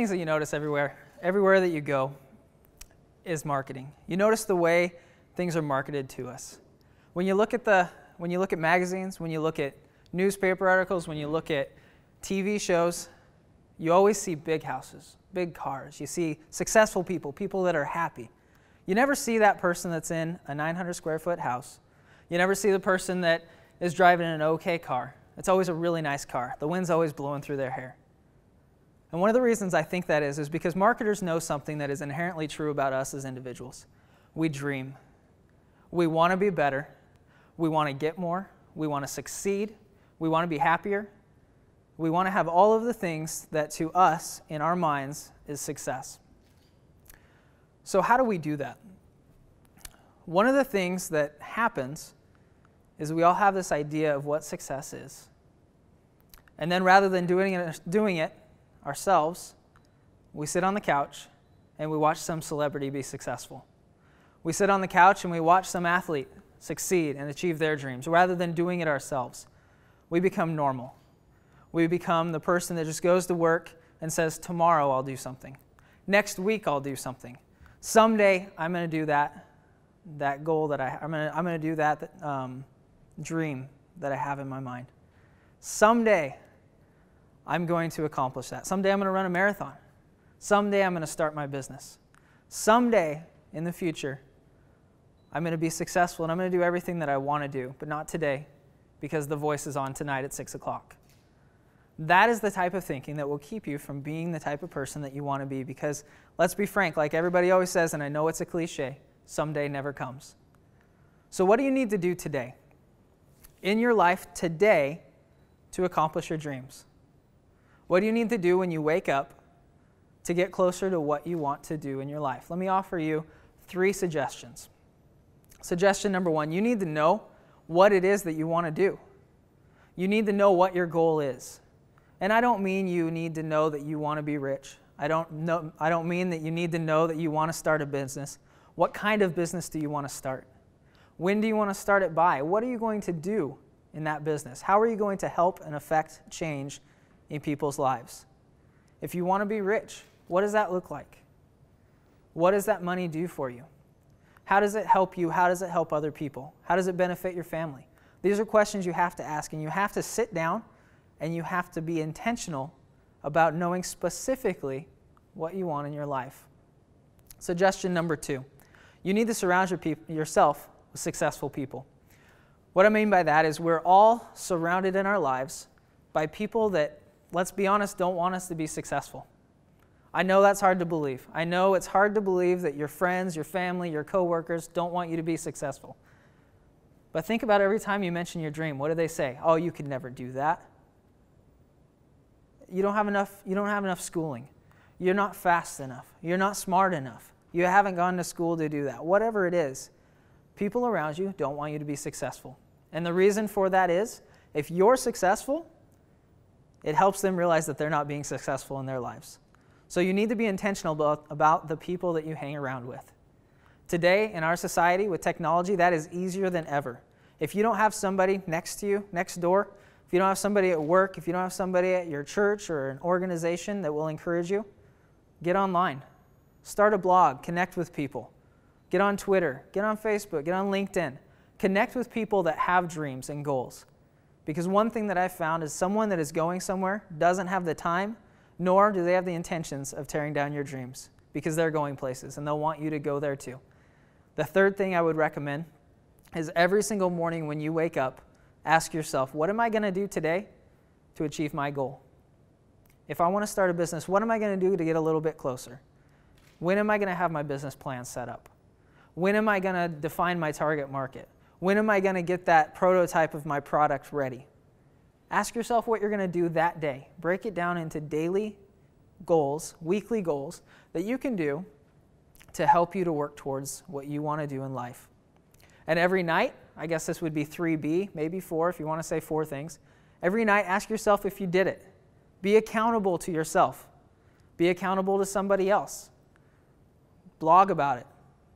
things that you notice everywhere that you go, is marketing. You notice the way things are marketed to us. When you look at magazines, when you look at newspaper articles, when you look at TV shows, you always see big houses, big cars. You see successful people, people that are happy. You never see that person that's in a 900 square foot house. You never see the person that is driving an okay car. It's always a really nice car. The wind's always blowing through their hair. And one of the reasons I think that is because marketers know something that is inherently true about us as individuals. We dream. We want to be better. We want to get more. We want to succeed. We want to be happier. We want to have all of the things that to us, in our minds, is success. So how do we do that? One of the things that happens is we all have this idea of what success is. And then rather than doing it ourselves, we sit on the couch and we watch some celebrity be successful. We sit on the couch and we watch some athlete succeed and achieve their dreams. Rather than doing it ourselves, we become normal. We become the person that just goes to work and says, tomorrow I'll do something. Next week I'll do something. Someday I'm going to do that goal that I'm going to do that dream that I have in my mind. Someday I'm going to accomplish that. Someday I'm going to run a marathon. Someday I'm going to start my business. Someday in the future I'm going to be successful and I'm going to do everything that I want to do, but not today because the voice is on tonight at 6 o'clock. That is the type of thinking that will keep you from being the type of person that you want to be because, let's be frank, like everybody always says, and I know it's a cliche, someday never comes. So what do you need to do today? In your life today to accomplish your dreams? What do you need to do when you wake up to get closer to what you want to do in your life? Let me offer you 3 suggestions. Suggestion number 1, you need to know what it is that you want to do. You need to know what your goal is. And I don't mean you need to know that you want to be rich. I don't mean that you need to know that you want to start a business. What kind of business do you want to start? When do you want to start it by? What are you going to do in that business? How are you going to help and affect change in people's lives? If you want to be rich, what does that look like? What does that money do for you? How does it help you? How does it help other people? How does it benefit your family? These are questions you have to ask, and you have to sit down and you have to be intentional about knowing specifically what you want in your life. Suggestion number 2, you need to surround yourself with successful people. What I mean by that is we're all surrounded in our lives by people that, let's be honest, don't want us to be successful. I know that's hard to believe. I know it's hard to believe that your friends, your family, your coworkers don't want you to be successful. But think about every time you mention your dream, what do they say? Oh, you could never do that. You don't have enough schooling. You're not fast enough. You're not smart enough. You haven't gone to school to do that. Whatever it is, people around you don't want you to be successful. And the reason for that is, if you're successful, it helps them realize that they're not being successful in their lives. So you need to be intentional about the people that you hang around with. Today, in our society, with technology, that is easier than ever. If you don't have somebody next to you, next door, if you don't have somebody at work, if you don't have somebody at your church or an organization that will encourage you, get online. Start a blog. Connect with people. Get on Twitter. Get on Facebook. Get on LinkedIn. Connect with people that have dreams and goals. Because one thing that I've found is someone that is going somewhere doesn't have the time, nor do they have the intentions of tearing down your dreams, because they're going places and they'll want you to go there too. The third thing I would recommend is every single morning when you wake up, ask yourself, what am I going to do today to achieve my goal? If I want to start a business, what am I going to do to get a little bit closer? When am I going to have my business plan set up? When am I going to define my target market? When am I going to get that prototype of my product ready? Ask yourself what you're going to do that day. Break it down into daily goals, weekly goals that you can do to help you to work towards what you want to do in life. And every night, I guess this would be 3B, maybe 4 if you want to say 4 things. Every night, ask yourself if you did it. Be accountable to yourself. Be accountable to somebody else. Blog about it.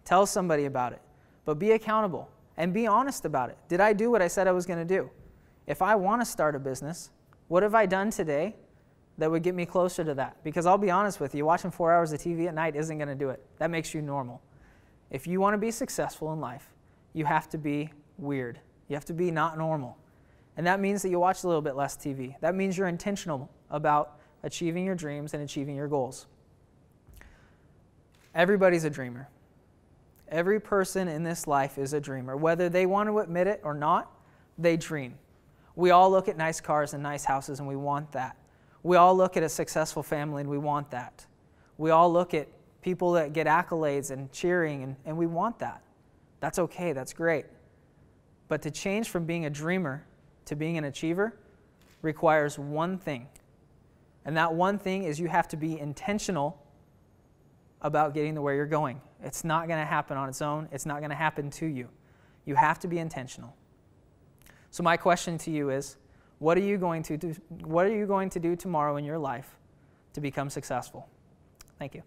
Tell somebody about it. But be accountable and be honest about it. Did I do what I said I was going to do? If I want to start a business, what have I done today that would get me closer to that. Because I'll be honest with you, watching 4 hours of TV at night isn't going to do it. That makes you normal. If you want to be successful in life, you have to be weird. You have to be not normal. And that means that you watch a little bit less TV. That means you're intentional about achieving your dreams and achieving your goals. Everybody's a dreamer. Every person in this life is a dreamer. Whether they want to admit it or not, they dream. We all look at nice cars and nice houses and we want that. We all look at a successful family and we want that. We all look at people that get accolades and cheering and we want that. That's okay, that's great. But to change from being a dreamer to being an achiever requires one thing. And that one thing is you have to be intentional about getting to where you're going. It's not going to happen on its own. It's not going to happen to you. You have to be intentional. So my question to you is, what are you going to do tomorrow in your life to become successful? Thank you.